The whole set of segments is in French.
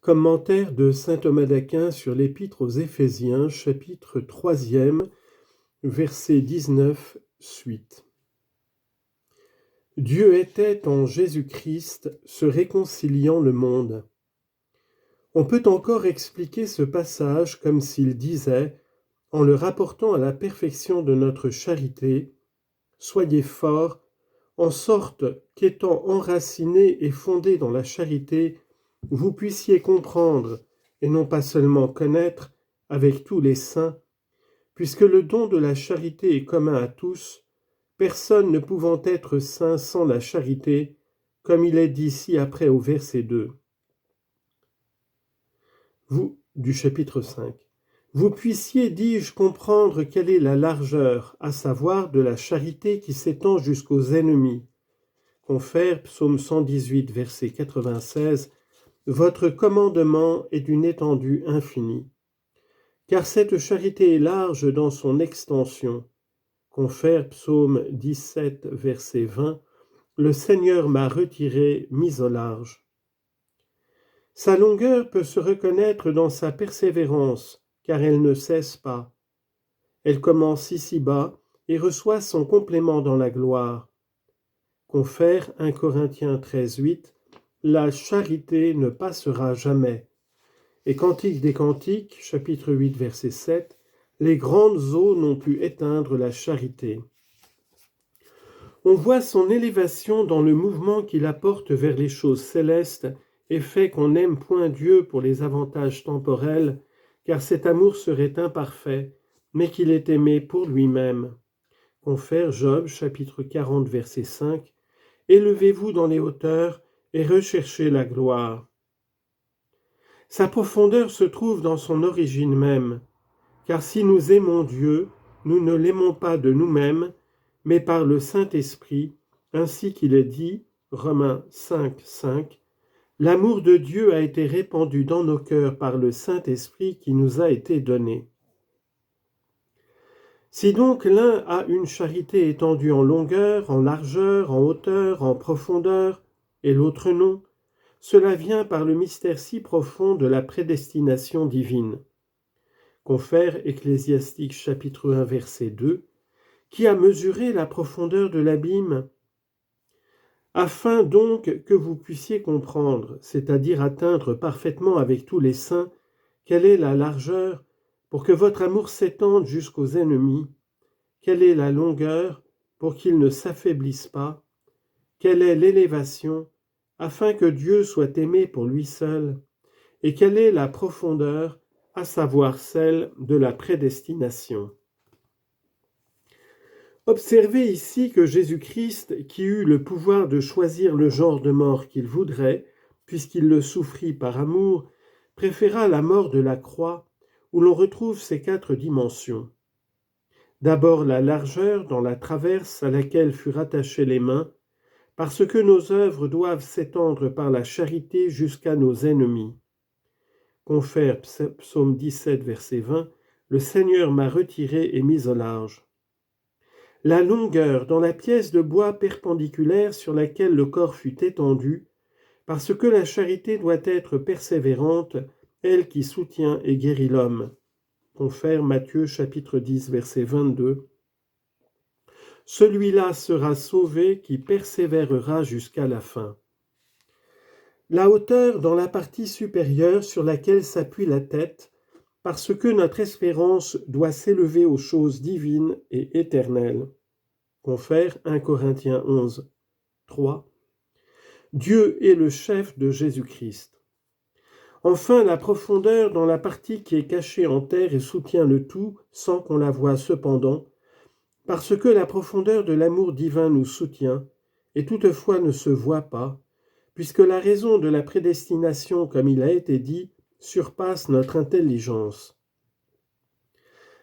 Commentaire de saint Thomas d'Aquin sur l'Épître aux Éphésiens, chapitre 3e, verset 19, suite. Dieu était en Jésus-Christ, se réconciliant le monde. On peut encore expliquer ce passage comme s'il disait, en le rapportant à la perfection de notre charité, « Soyez forts, en sorte qu'étant enracinés et fondés dans la charité, vous puissiez comprendre, et non pas seulement connaître, avec tous les saints, puisque le don de la charité est commun à tous, personne ne pouvant être saint sans la charité, comme il est dit ci-après au verset 2. Vous, du chapitre 5. Vous puissiez, dis-je, comprendre quelle est la largeur, à savoir de la charité qui s'étend jusqu'aux ennemis. Confère, psaume 118, verset 96, « Votre commandement est d'une étendue infinie. » Car cette charité est large dans son extension. Confère, psaume 17, verset 20, « Le Seigneur m'a retiré, mis au large. » Sa longueur peut se reconnaître dans sa persévérance, car elle ne cesse pas. Elle commence ici-bas et reçoit son complément dans la gloire. Confère 1 Corinthiens 13, 8, « La charité ne passera jamais. » Et Cantique des Cantiques, chapitre 8, verset 7, « Les grandes eaux n'ont pu éteindre la charité. » On voit son élévation dans le mouvement qu'il apporte vers les choses célestes et fait qu'on n'aime point Dieu pour les avantages temporels, car cet amour serait imparfait, mais qu'il est aimé pour lui-même. Confère Job, chapitre 40, verset 5, « Élevez-vous dans les hauteurs et recherchez la gloire. » Sa profondeur se trouve dans son origine même, car si nous aimons Dieu, nous ne l'aimons pas de nous-mêmes, mais par le Saint-Esprit, ainsi qu'il est dit, Romains 5, 5, « L'amour de Dieu a été répandu dans nos cœurs par le Saint-Esprit qui nous a été donné. » Si donc l'un a une charité étendue en longueur, en largeur, en hauteur, en profondeur, et l'autre non, cela vient par le mystère si profond de la prédestination divine. Confère Ecclésiastique chapitre 1 verset 2, qui a mesuré la profondeur de l'abîme, afin donc que vous puissiez comprendre, c'est-à-dire atteindre parfaitement avec tous les saints, quelle est la largeur, pour que votre amour s'étende jusqu'aux ennemis, quelle est la longueur, pour qu'ils ne s'affaiblissent pas, quelle est l'élévation, afin que Dieu soit aimé pour lui seul, et quelle est la profondeur, à savoir celle de la prédestination. Observez ici que Jésus-Christ, qui eut le pouvoir de choisir le genre de mort qu'il voudrait, puisqu'il le souffrit par amour, préféra la mort de la croix, où l'on retrouve ces 4 dimensions. D'abord la largeur dans la traverse à laquelle furent attachées les mains, parce que nos œuvres doivent s'étendre par la charité jusqu'à nos ennemis. Confère psaume 17, verset 20, « Le Seigneur m'a retiré et mis au large. » La longueur dans la pièce de bois perpendiculaire sur laquelle le corps fut étendu, parce que la charité doit être persévérante, elle qui soutient et guérit l'homme. Confère Matthieu chapitre 10, verset 22. Celui-là sera sauvé qui persévérera jusqu'à la fin. La hauteur dans la partie supérieure sur laquelle s'appuie la tête, parce que notre espérance doit s'élever aux choses divines et éternelles. Confère 1 Corinthiens 11, 3. Dieu est le chef de Jésus-Christ. Enfin, la profondeur dans la partie qui est cachée en terre et soutient le tout sans qu'on la voie cependant, parce que la profondeur de l'amour divin nous soutient, et toutefois ne se voit pas, puisque la raison de la prédestination, comme il a été dit, surpasse notre intelligence.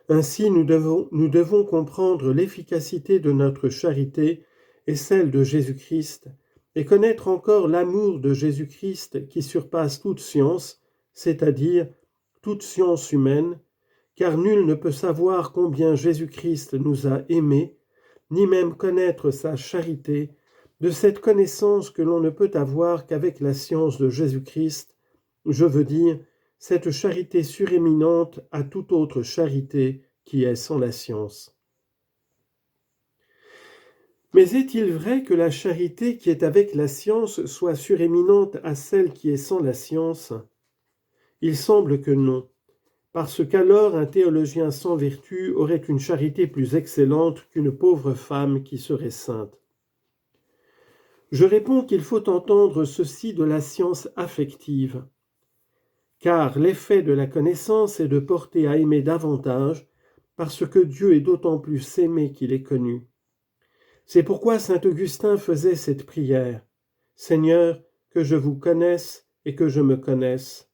Ainsi, nous devons comprendre l'efficacité de notre charité et celle de Jésus-Christ, et connaître encore l'amour de Jésus-Christ qui surpasse toute science, c'est-à-dire toute science humaine, car nul ne peut savoir combien Jésus-Christ nous a aimés, ni même connaître sa charité, de cette connaissance que l'on ne peut avoir qu'avec la science de Jésus-Christ, je veux dire, cette charité suréminente à toute autre charité qui est sans la science. Mais est-il vrai que la charité qui est avec la science soit suréminente à celle qui est sans la science? Il semble que non, parce qu'alors un théologien sans vertu aurait une charité plus excellente qu'une pauvre femme qui serait sainte. Je réponds qu'il faut entendre ceci de la science affective, car l'effet de la connaissance est de porter à aimer davantage, parce que Dieu est d'autant plus aimé qu'il est connu. C'est pourquoi saint Augustin faisait cette prière: « Seigneur, que je vous connaisse et que je me connaisse. »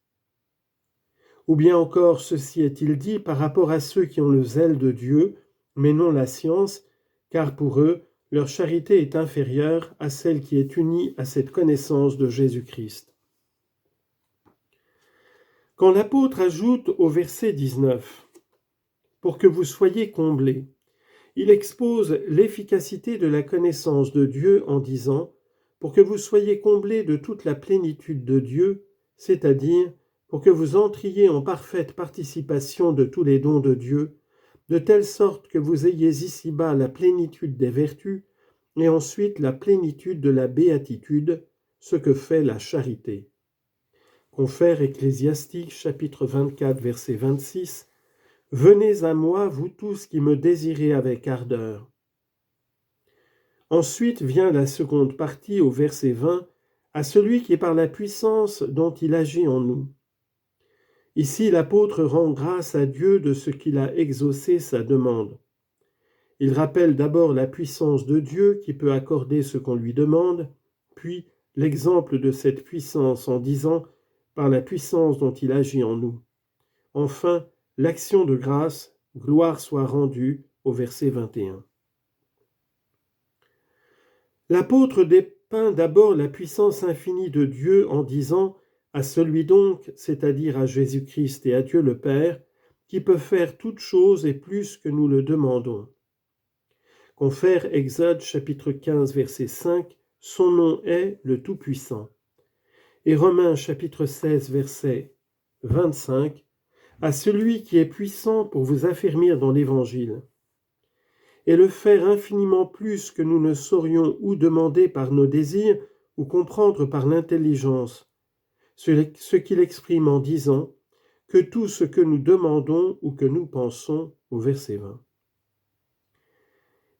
Ou bien encore, ceci est-il dit par rapport à ceux qui ont le zèle de Dieu, mais non la science, car pour eux, leur charité est inférieure à celle qui est unie à cette connaissance de Jésus-Christ. Quand l'apôtre ajoute au verset 19 « Pour que vous soyez comblés », il expose l'efficacité de la connaissance de Dieu en disant « Pour que vous soyez comblés de toute la plénitude de Dieu », c'est-à-dire pour que vous entriez en parfaite participation de tous les dons de Dieu, de telle sorte que vous ayez ici-bas la plénitude des vertus et ensuite la plénitude de la béatitude, ce que fait la charité. Confère Ecclésiastique, chapitre 24, verset 26, « Venez à moi, vous tous qui me désirez avec ardeur. » Ensuite vient la seconde partie au verset 20, « À celui qui est par la puissance dont il agit en nous. » Ici, l'apôtre rend grâce à Dieu de ce qu'il a exaucé sa demande. Il rappelle d'abord la puissance de Dieu qui peut accorder ce qu'on lui demande, puis l'exemple de cette puissance en disant « par la puissance dont il agit en nous ». Enfin, l'action de grâce, gloire soit rendue, au verset 21. L'apôtre dépeint d'abord la puissance infinie de Dieu en disant « à celui donc, c'est-à-dire à Jésus-Christ et à Dieu le Père, qui peut faire toutes choses et plus que nous le demandons. » Confère Exode chapitre 15 verset 5, « Son nom est le Tout-Puissant. » Et Romains chapitre 16 verset 25, « À celui qui est puissant pour vous affermir dans l'Évangile. » Et le faire infiniment plus que nous ne saurions ou demander par nos désirs ou comprendre par l'intelligence, ce qu'il exprime en disant que tout ce que nous demandons ou que nous pensons, au verset 20.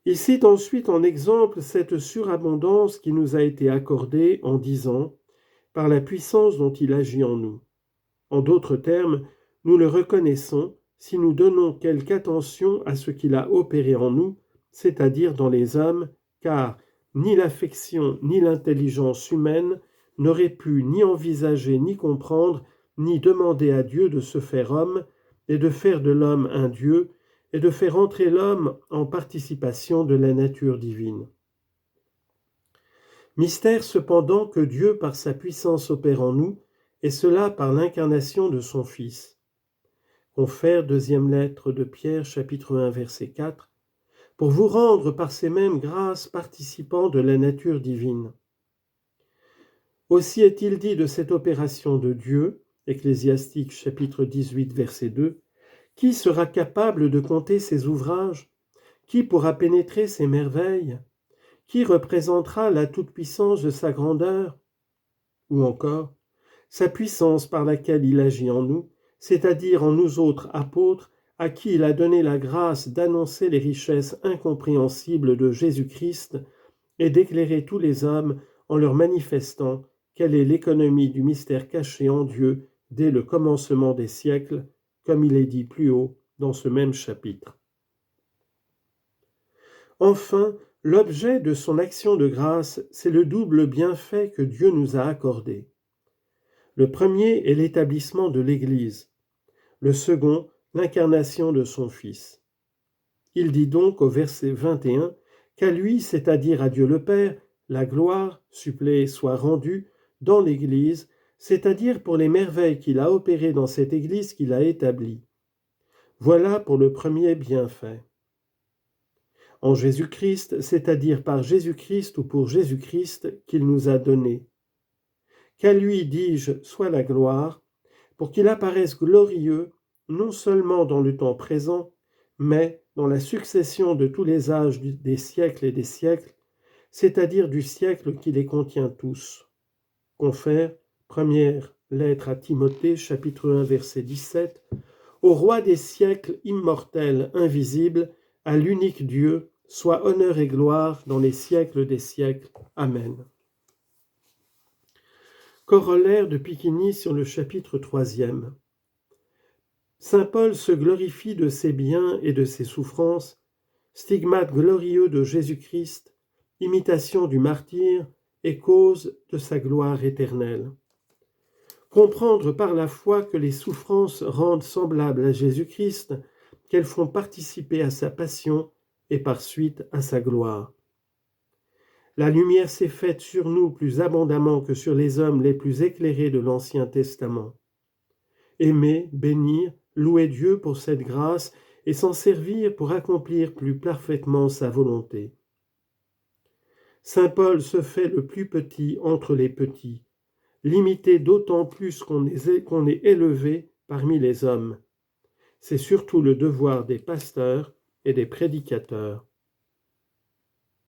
Il cite ensuite en exemple cette surabondance qui nous a été accordée en disant « par la puissance dont il agit en nous ». En d'autres termes, nous le reconnaissons si nous donnons quelque attention à ce qu'il a opéré en nous, c'est-à-dire dans les hommes, car ni l'affection ni l'intelligence humaine n'auraient pu ni envisager ni comprendre, ni demander à Dieu de se faire homme et de faire de l'homme un Dieu, et de faire entrer l'homme en participation de la nature divine. Mystère cependant que Dieu par sa puissance opère en nous, et cela par l'incarnation de son Fils. Confère deuxième lettre de Pierre, chapitre 1, verset 4, pour vous rendre par ces mêmes grâces participants de la nature divine. Aussi est-il dit de cette opération de Dieu, Ecclésiastique chapitre 18, verset 2, « Qui sera capable de compter ses ouvrages? Qui pourra pénétrer ses merveilles? Qui représentera la toute-puissance de sa grandeur? » Ou encore, « Sa puissance par laquelle il agit en nous, c'est-à-dire en nous autres apôtres, à qui il a donné la grâce d'annoncer les richesses incompréhensibles de Jésus-Christ et d'éclairer tous les hommes en leur manifestant quelle est l'économie du mystère caché en Dieu dès le commencement des siècles, comme il est dit plus haut dans ce même chapitre. » Enfin, l'objet de son action de grâce, c'est le double bienfait que Dieu nous a accordé. Le premier est l'établissement de l'Église, le second, l'incarnation de son Fils. Il dit donc au verset 21 qu'à lui, c'est-à-dire à Dieu le Père, la gloire, suppléée, soit rendue dans l'Église, c'est-à-dire pour les merveilles qu'il a opérées dans cette Église qu'il a établie. Voilà pour le premier bienfait. En Jésus-Christ, c'est-à-dire par Jésus-Christ ou pour Jésus-Christ qu'il nous a donné. Qu'à lui, dis-je, soit la gloire, pour qu'il apparaisse glorieux, non seulement dans le temps présent, mais dans la succession de tous les âges des siècles et des siècles, c'est-à-dire du siècle qui les contient tous. Confère, première lettre à Timothée, chapitre 1, verset 17, au roi des siècles immortel, invisible, à l'unique Dieu, soit honneur et gloire dans les siècles des siècles. Amen. Corollaire de Piquigny sur le chapitre 3e. Saint Paul se glorifie de ses biens et de ses souffrances, stigmate glorieux de Jésus-Christ, imitation du martyr et cause de sa gloire éternelle. Comprendre par la foi que les souffrances rendent semblables à Jésus-Christ, qu'elles font participer à sa passion et par suite à sa gloire. La lumière s'est faite sur nous plus abondamment que sur les hommes les plus éclairés de l'Ancien Testament. Aimer, bénir, louer Dieu pour cette grâce et s'en servir pour accomplir plus parfaitement sa volonté. Saint Paul se fait le plus petit entre les petits, limité d'autant plus qu'on est élevé parmi les hommes. C'est surtout le devoir des pasteurs et des prédicateurs.